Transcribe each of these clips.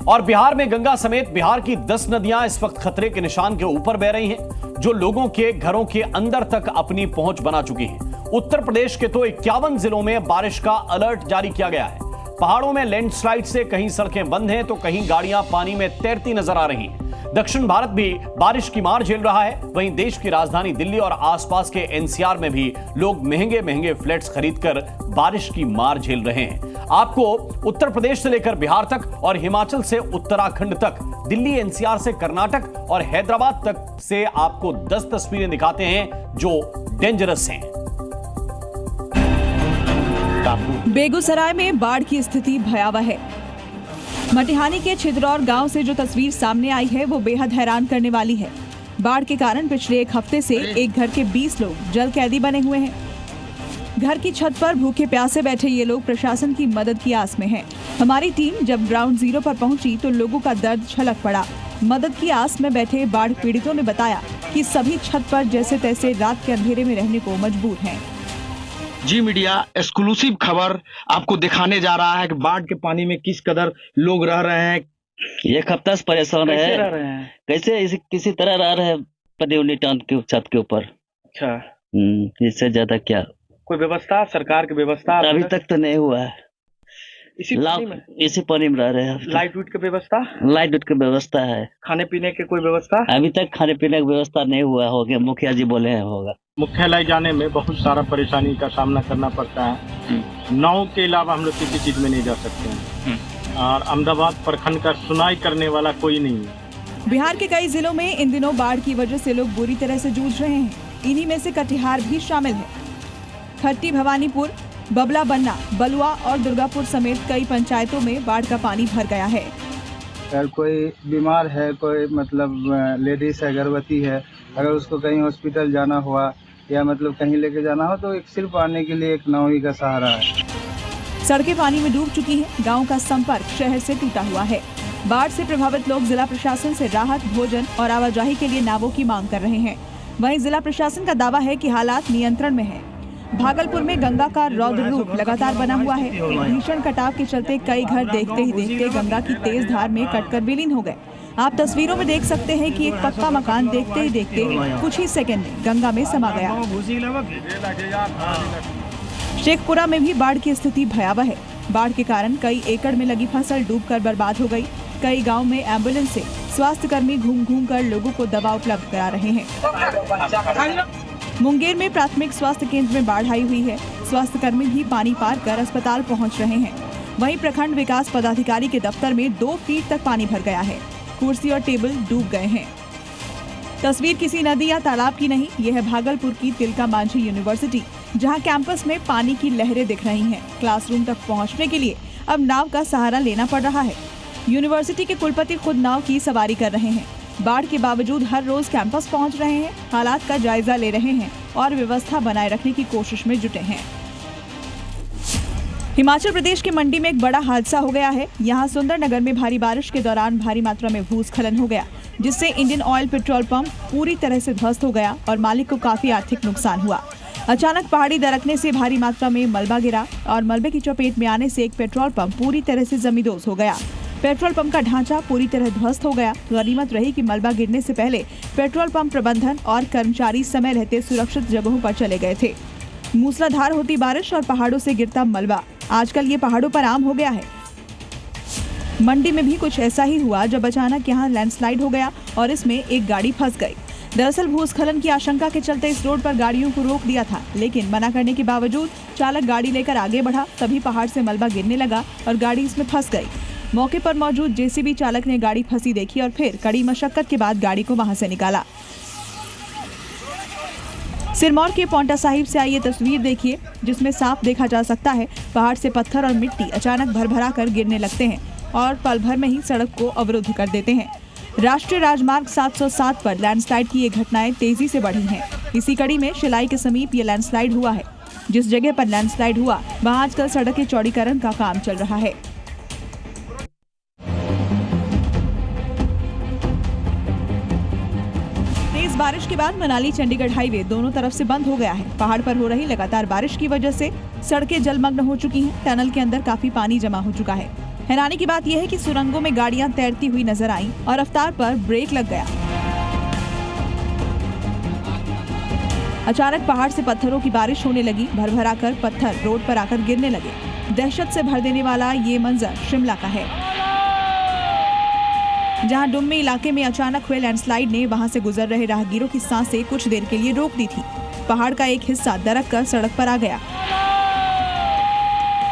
और बिहार में गंगा समेत बिहार की 10 नदियां इस वक्त खतरे के निशान के ऊपर बह रही हैं, जो लोगों के घरों के अंदर तक अपनी पहुंच बना चुकी हैं। उत्तर प्रदेश के तो 51 जिलों में बारिश का अलर्ट जारी किया गया है। पहाड़ों में लैंडस्लाइड से कहीं सड़कें बंद हैं तो कहीं गाड़ियां पानी में तैरती नजर आ रही हैं। दक्षिण भारत भी बारिश की मार झेल रहा है। वहीं देश की राजधानी दिल्ली और आसपास के एनसीआर में भी लोग महंगे महंगे फ्लैट्स खरीदकर बारिश की मार झेल रहे हैं। आपको उत्तर प्रदेश से लेकर बिहार तक और हिमाचल से उत्तराखंड तक, दिल्ली एनसीआर से कर्नाटक और हैदराबाद तक से आपको 10 तस्वीरें दिखाते हैं जो डेंजरस हैं। बेगूसराय में बाढ़ की स्थिति भयावह है। मटिहानी के छिदरौर गांव से जो तस्वीर सामने आई है वो बेहद हैरान करने वाली है। बाढ़ के कारण पिछले एक हफ्ते से एक घर के 20 लोग जल कैदी बने हुए हैं। घर की छत पर भूखे प्यासे बैठे ये लोग प्रशासन की मदद की आस में हैं। हमारी टीम जब ग्राउंड जीरो पर पहुंची तो लोगों का दर्द छलक पड़ा। मदद की आस में बैठे बाढ़ पीड़ितों ने बताया कि सभी छत पर जैसे तैसे रात के अंधेरे में रहने को मजबूर हैं। जी मीडिया एक्सक्लूसिव खबर आपको दिखाने जा रहा है कि बाढ़ के पानी में किस कदर लोग रह रहे हैं। एक हफ्ता से परेशान है। कैसे किसी तरह रह रहे हैं पदेवनी टान के छत के ऊपर। अच्छा, इससे ज्यादा क्या कोई व्यवस्था, सरकार की व्यवस्था अभी तक तो नहीं हुआ है। इसी पानी में रह रहे हैं। लाइट की व्यवस्था, लाइट की व्यवस्था है। खाने पीने की कोई व्यवस्था अभी तक खाने पीने की व्यवस्था नहीं हुआ। हो गया, मुखिया जी बोले हैं होगा। मुख्यालय जाने में बहुत सारा परेशानी का सामना करना पड़ता है। नाव के अलावा हम लोग किसी चीज में नहीं जा सकते हैं और अहमदाबाद प्रखंड का सुनाई करने वाला कोई नहीं है। बिहार के कई जिलों में इन दिनों बाढ़ की वजह से लोग बुरी तरह से जूझ रहे हैं। इन्हीं में से कटिहार भी शामिल है। खट्टी, भवानीपुर, बबला बन्ना, बलुआ और दुर्गापुर समेत कई पंचायतों में बाढ़ का पानी भर गया है। अगर कोई बीमार है, कोई मतलब लेडीज है, गर्भवती है, अगर उसको कहीं हॉस्पिटल जाना हुआ या मतलब कहीं लेके जाना हो तो एक सिर्फ आने के लिए एक नाव ही का सहारा है। सड़कें पानी में डूब चुकी हैं। गांव का संपर्क शहर से टूटा हुआ है। बाढ़ से प्रभावित लोग जिला प्रशासन से राहत, भोजन और आवाजाही के लिए नावों की मांग कर रहे हैं। वहीं जिला प्रशासन का दावा है कि हालात नियंत्रण में है। भागलपुर में गंगा का रौद्र रूप लगातार बना हुआ है। भीषण कटाव के चलते कई घर देखते ही देखते गंगा की तेज धार में कटकर विलीन हो गए। आप तस्वीरों में देख सकते हैं कि एक पक्का मकान देखते ही देखते कुछ ही सेकंड में गंगा में समा गया। शेखपुरा में भी बाढ़ की स्थिति भयावह है। बाढ़ के कारण कई एकड़ में लगी फसल डूबकर बर्बाद हो गई। कई गांव में एम्बुलेंस से स्वास्थ्य कर्मी घूम घूम कर लोगों को दवा उपलब्ध करा रहे हैं। मुंगेर में प्राथमिक स्वास्थ्य केंद्र में बाढ़ आई हुई है। स्वास्थ्य कर्मी भी पानी पार कर अस्पताल पहुंच रहे हैं। वहीं प्रखंड विकास पदाधिकारी के दफ्तर में 2 फीट तक पानी भर गया है। कुर्सी और टेबल डूब गए हैं। तस्वीर किसी नदी या तालाब की नहीं, यह है भागलपुर की तिलका मांझी यूनिवर्सिटी, जहां कैंपस में पानी की लहरें दिख रही हैं। क्लासरूम तक पहुंचने के लिए अब नाव का सहारा लेना पड़ रहा है। यूनिवर्सिटी के कुलपति खुद नाव की सवारी कर रहे हैं। बाढ़ के बावजूद हर रोज कैंपस पहुंच रहे हैं, हालात का जायजा ले रहे हैं और व्यवस्था बनाए रखने की कोशिश में जुटे हैं। हिमाचल प्रदेश के मंडी में एक बड़ा हादसा हो गया है। यहाँ सुंदरनगर में भारी बारिश के दौरान भारी मात्रा में भूस्खलन हो गया, जिससे इंडियन ऑयल पेट्रोल पंप पूरी तरह से ध्वस्त हो गया और मालिक को काफी आर्थिक नुकसान हुआ। अचानक पहाड़ी दरकने से भारी मात्रा में मलबा गिरा और मलबे की चपेट में आने से एक पेट्रोल पंप पूरी तरह से जमींदोज हो गया। पेट्रोल पंप का ढांचा पूरी तरह ध्वस्त हो गया। गनीमत रही कि मलबा गिरने से पहले पेट्रोल पंप प्रबंधन और कर्मचारी समय रहते सुरक्षित जगहों पर चले गए थे। मूसलाधार होती बारिश और पहाड़ों से गिरता मलबा आजकल ये पहाड़ों पर आम हो गया है। मंडी में भी कुछ ऐसा ही हुआ जब अचानक यहाँ लैंडस्लाइड हो गया और इसमें एक गाड़ी फंस गई। दरअसल भूस्खलन की आशंका के चलते इस रोड पर गाड़ियों को रोक दिया था, लेकिन मना करने के बावजूद चालक गाड़ी लेकर आगे बढ़ा। तभी पहाड़ से मलबा गिरने लगा और गाड़ी इसमें फंस गई। मौके पर मौजूद जेसीबी चालक ने गाड़ी फंसी देखी और फिर कड़ी मशक्कत के बाद गाड़ी को वहां से निकाला। सिरमौर के पौंटा साहिब से आई ये तस्वीर देखिए, जिसमें साफ देखा जा सकता है पहाड़ से पत्थर और मिट्टी अचानक भरभरा कर गिरने लगते हैं और पल भर में ही सड़क को अवरुद्ध कर देते हैं। राष्ट्रीय राजमार्ग 707 पर लैंडस्लाइड की ये घटनाएं तेजी से बढ़ी हैं। इसी कड़ी में शिलाई के समीप ये लैंडस्लाइड हुआ है। जिस जगह पर लैंडस्लाइड हुआ वहां आजकल सड़क के चौड़ीकरण का काम चल रहा है। तेज बारिश के बाद मनाली चंडीगढ़ हाईवे दोनों तरफ से बंद हो गया है। पहाड़ पर हो रही लगातार बारिश की वजह से सड़कें जलमग्न हो चुकी हैं। टनल के अंदर काफी पानी जमा हो चुका है। हैरानी की बात यह है कि सुरंगों में गाड़ियां तैरती हुई नजर आईं और रफ्तार पर ब्रेक लग गया। अचानक पहाड़ से पत्थरों की बारिश होने लगी। भरभरा कर पत्थर रोड पर आकर गिरने लगे। दहशत से भर देने वाला ये मंजर शिमला का है, जहां डुम्मी इलाके में अचानक हुए लैंडस्लाइड ने वहां से गुजर रहे राहगीरों की सांसें कुछ देर के लिए रोक दी थी। पहाड़ का एक हिस्सा दरक कर सड़क पर आ गया।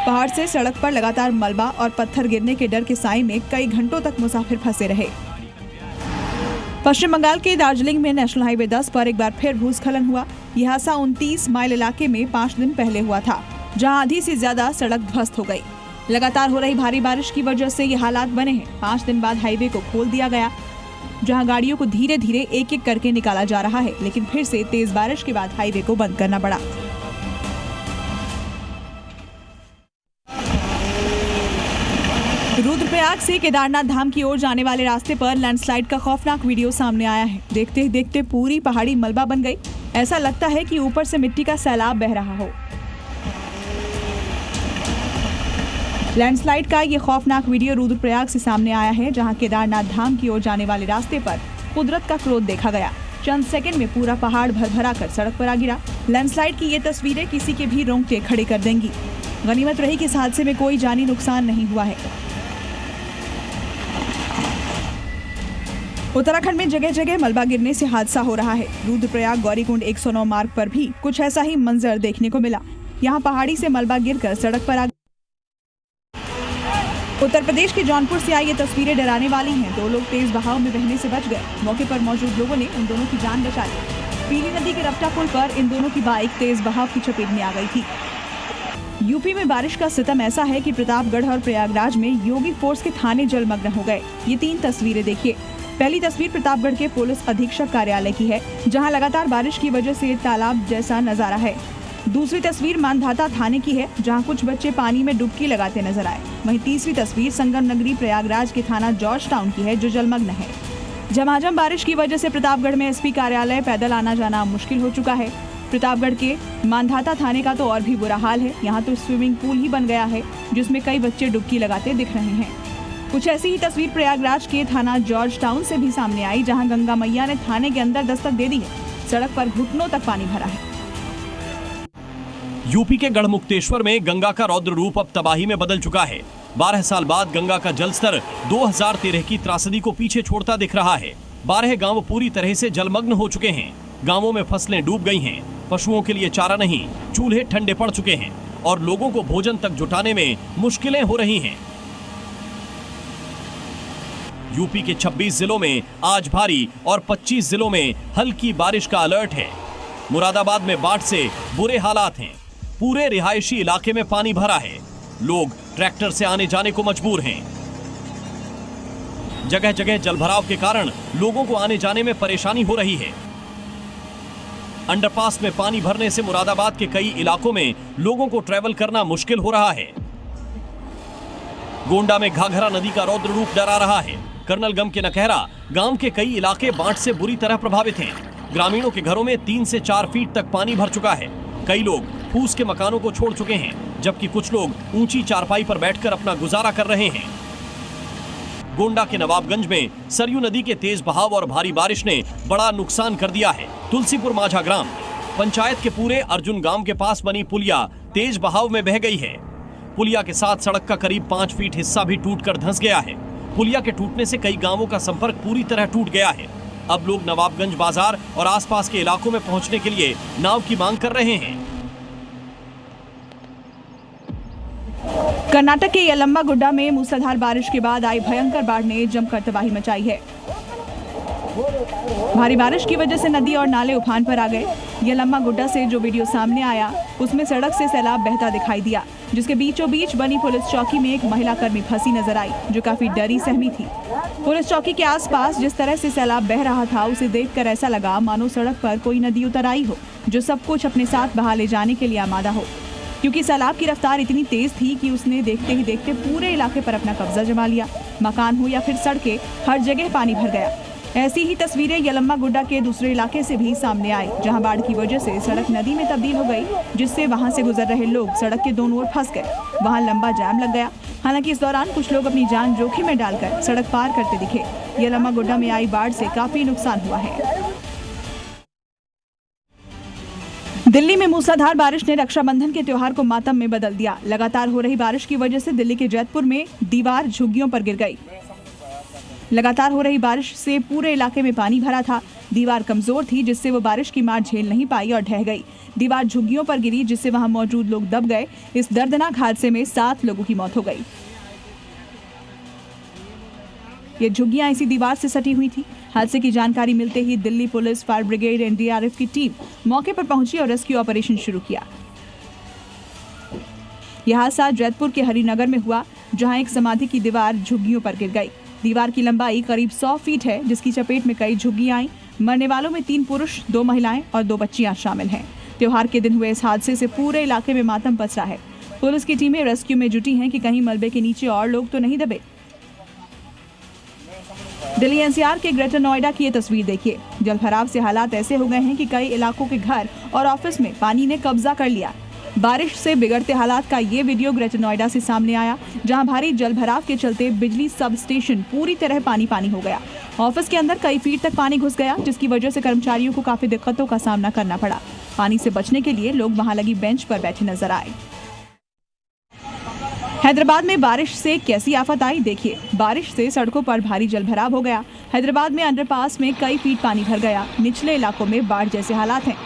पहाड़ से सड़क पर लगातार मलबा और पत्थर गिरने के डर के साए में कई घंटों तक मुसाफिर फंसे रहे। पश्चिम बंगाल के दार्जिलिंग में नेशनल हाईवे 10 पर एक बार फिर भूस्खलन हुआ। यह हादसा 29 माइल इलाके में 5 दिन पहले हुआ था, जहां आधी से ज्यादा सड़क ध्वस्त हो गई। लगातार हो रही भारी बारिश की वजह से ये हालात बने हैं। 5 दिन बाद हाईवे को खोल दिया गया, जहां गाड़ियों को धीरे धीरे एक एक करके निकाला जा रहा है, लेकिन फिर से तेज बारिश के बाद हाईवे को बंद करना पड़ा। रुद्रप्रयाग से केदारनाथ धाम की ओर जाने वाले रास्ते पर लैंडस्लाइड का खौफनाक वीडियो सामने आया है। देखते ही देखते पूरी पहाड़ी मलबा बन गई। ऐसा लगता है कि ऊपर से मिट्टी का सैलाब बह रहा हो। लैंडस्लाइड का ये खौफनाक वीडियो रुद्रप्रयाग से सामने आया है, जहां केदारनाथ धाम की ओर जाने वाले रास्ते पर कुदरत का क्रोध देखा गया। चंद सेकंड में पूरा पहाड़ भरभरा कर सड़क पर आ गिरा। लैंडस्लाइड की ये तस्वीरें किसी के भी रोंगटे खड़े कर देंगी। गनीमत रही कि इस हादसे में कोई जानी नुकसान नहीं हुआ है। उत्तराखंड में जगह जगह मलबा गिरने से हादसा हो रहा है। रुद्रप्रयाग गौरीकुंड 109 मार्ग पर भी कुछ ऐसा ही मंजर देखने को मिला। यहाँ पहाड़ी से मलबा गिरकर सड़क पर आ गया। उत्तर प्रदेश के जौनपुर से आई ये तस्वीरें डराने वाली हैं। 2 लोग तेज बहाव में बहने से बच गए। मौके पर मौजूद लोगों ने उन दोनों की जान बचा ली। पीली नदी के रफ्ता पुल पर इन दोनों की बाइक तेज बहाव की चपेट में आ गई थी। यूपी में बारिश का सितम ऐसा है कि प्रतापगढ़ और प्रयागराज में योगी फोर्स के थाने जलमग्न हो गए। ये 3 तस्वीरें देखिए। पहली तस्वीर प्रतापगढ़ के पुलिस अधीक्षक कार्यालय की है, जहां लगातार बारिश की वजह से तालाब जैसा नजारा है। दूसरी तस्वीर मानधाता थाने की है, जहां कुछ बच्चे पानी में डुबकी लगाते नजर आए। वहीं तीसरी तस्वीर संगम नगरी प्रयागराज के थाना जॉर्ज टाउन की है, जो जलमग्न है। झमाझम बारिश की वजह से प्रतापगढ़ में एसपी कार्यालय पैदल आना जाना मुश्किल हो चुका है। प्रतापगढ़ के मानधाता थाने का तो और भी बुरा हाल है। यहाँ तो स्विमिंग पूल ही बन गया है, जिसमें कई बच्चे डुबकी लगाते दिख रहे हैं। कुछ ऐसी ही तस्वीर प्रयागराज के थाना जॉर्ज टाउन से भी सामने आई, जहां गंगा मैया ने थाने के अंदर दस्तक दे दी है। सड़क पर घुटनों तक पानी भरा है। यूपी के गढ़मुक्तेश्वर में गंगा का रौद्र रूप अब तबाही में बदल चुका है। 12 साल बाद गंगा का जलस्तर 2013 की त्रासदी को पीछे छोड़ता दिख रहा है। 12 गांव पूरी तरह से जलमग्न हो चुके हैं। गांवों में फसलें डूब गई हैं। पशुओं के लिए चारा नहीं, चूल्हे ठंडे पड़ चुके हैं और लोगों को भोजन तक जुटाने में मुश्किलें हो रही हैं। यूपी के 26 जिलों में आज भारी और 25 जिलों में हल्की बारिश का अलर्ट है। मुरादाबाद में बाढ़ से बुरे हालात हैं। पूरे रिहायशी इलाके में पानी भरा है। लोग ट्रैक्टर से आने जाने को मजबूर हैं। जगह जगह जलभराव के कारण लोगों को आने जाने में परेशानी हो रही है। अंडरपास में पानी भरने से मुरादाबाद के कई इलाकों में लोगों को ट्रैवल करना मुश्किल हो रहा है। गोंडा में घाघरा नदी का रौद्र रूप डरा रहा है। कर्नलगम के नकहरा गांव के कई इलाके बाढ़ से बुरी तरह प्रभावित हैं। ग्रामीणों के घरों में 3 से 4 फीट तक पानी भर चुका है। कई लोग फूस के मकानों को छोड़ चुके हैं, जबकि कुछ लोग ऊंची चारपाई पर बैठकर अपना गुजारा कर रहे हैं। गोंडा के नवाबगंज में सरयू नदी के तेज बहाव और भारी बारिश ने बड़ा नुकसान कर दिया है। तुलसीपुर माझा ग्राम पंचायत के पूरे अर्जुन गांव के पास बनी पुलिया तेज बहाव में बह गई है। पुलिया के साथ सड़क का करीब 5 फीट हिस्सा भी टूटकर धंस गया है। पुलिया के टूटने से कई गांवों का संपर्क पूरी तरह टूट गया है। अब लोग नवाबगंज बाजार और आसपास के इलाकों में पहुंचने के लिए नाव की मांग कर रहे हैं। कर्नाटक के यलम्मा गुड्डा में मूसलाधार बारिश के बाद आई भयंकर बाढ़ ने जमकर तबाही मचाई है। भारी बारिश की वजह से नदी और नाले उफान पर आ गए। यलम्मा गुड्डा से जो वीडियो सामने आया, उसमें सड़क से सैलाब बहता दिखाई दिया, जिसके बीचों बीच बनी पुलिस चौकी में एक महिला कर्मी फंसी नजर आई, जो काफी डरी सहमी थी। पुलिस चौकी के आसपास जिस तरह से सैलाब बह रहा था, उसे देखकर ऐसा लगा मानो सड़क पर कोई नदी उतर आई हो, जो सब कुछ अपने साथ बहा ले जाने के लिए आमादा हो। क्योंकि सैलाब की रफ्तार इतनी तेज थी कि उसने देखते ही देखते पूरे इलाके पर अपना कब्जा जमा लिया। मकान हो या फिर सड़कें, हर जगह पानी भर गया। ऐसी ही तस्वीरें यलम्मा गुड्डा के दूसरे इलाके से भी सामने आई, जहां बाढ़ की वजह से सड़क नदी में तब्दील हो गई, जिससे वहां से गुजर रहे लोग सड़क के दोनों ओर फंस गए। वहां लंबा जाम लग गया। हालांकि इस दौरान कुछ लोग अपनी जान जोखिम में डालकर सड़क पार करते दिखे। यलम्मा गुड्डा में आई बाढ़ से काफी नुकसान हुआ है। दिल्ली में मूसलाधार बारिश ने रक्षाबंधन के त्योहार को मातम में बदल दिया। लगातार हो रही बारिश की वजह से दिल्ली के जैतपुर में दीवार झुग्गियों पर गिर गई। लगातार हो रही बारिश से पूरे इलाके में पानी भरा था। दीवार कमजोर थी, जिससे वो बारिश की मार झेल नहीं पाई और ढह गई। दीवार झुग्गियों पर गिरी, जिससे वहां मौजूद लोग दब गए। इस दर्दनाक हादसे में 7 लोगों की मौत हो गई। ये झुग्गियां इसी दीवार से सटी हुई थी। हादसे की जानकारी मिलते ही Delhi police, fire brigade, NDRF की टीम मौके पर पहुंची और रेस्क्यू ऑपरेशन शुरू किया। यह हादसा जैतपुर के हरिनगर में हुआ, जहां एक समाधि की दीवार झुग्गियों पर गिर गई। दीवार की लंबाई करीब 100 फीट है, जिसकी चपेट में कई झुग्गियां आई। मरने वालों में 3 पुरुष, 2 महिलाएं और 2 बच्चियां शामिल हैं। त्योहार के दिन हुए इस हादसे से पूरे इलाके में मातम पसरा है। पुलिस की टीमें रेस्क्यू में जुटी हैं कि कहीं मलबे के नीचे और लोग तो नहीं दबे। दिल्ली एनसीआर के ग्रेटर नोएडा की ये तस्वीर देखिए। जलभराव से हालात ऐसे हो गए हैं कि कई इलाकों के घर और ऑफिस में पानी ने कब्जा कर लिया। बारिश से बिगड़ते हालात का ये वीडियो ग्रेटर नोएडा से सामने आया, जहां भारी जलभराव के चलते बिजली सब स्टेशन पूरी तरह पानी पानी हो गया। ऑफिस के अंदर कई फीट तक पानी घुस गया, जिसकी वजह से कर्मचारियों को काफी दिक्कतों का सामना करना पड़ा। पानी से बचने के लिए लोग वहां लगी बेंच पर बैठे नजर आए। हैदराबाद में बारिश से कैसी आफत आई, देखिए। बारिश से सड़कों पर भारी जलभराव हो गया। हैदराबाद में अंडरपास में कई फीट पानी भर गया। निचले इलाकों में बाढ़ जैसे हालात हैं।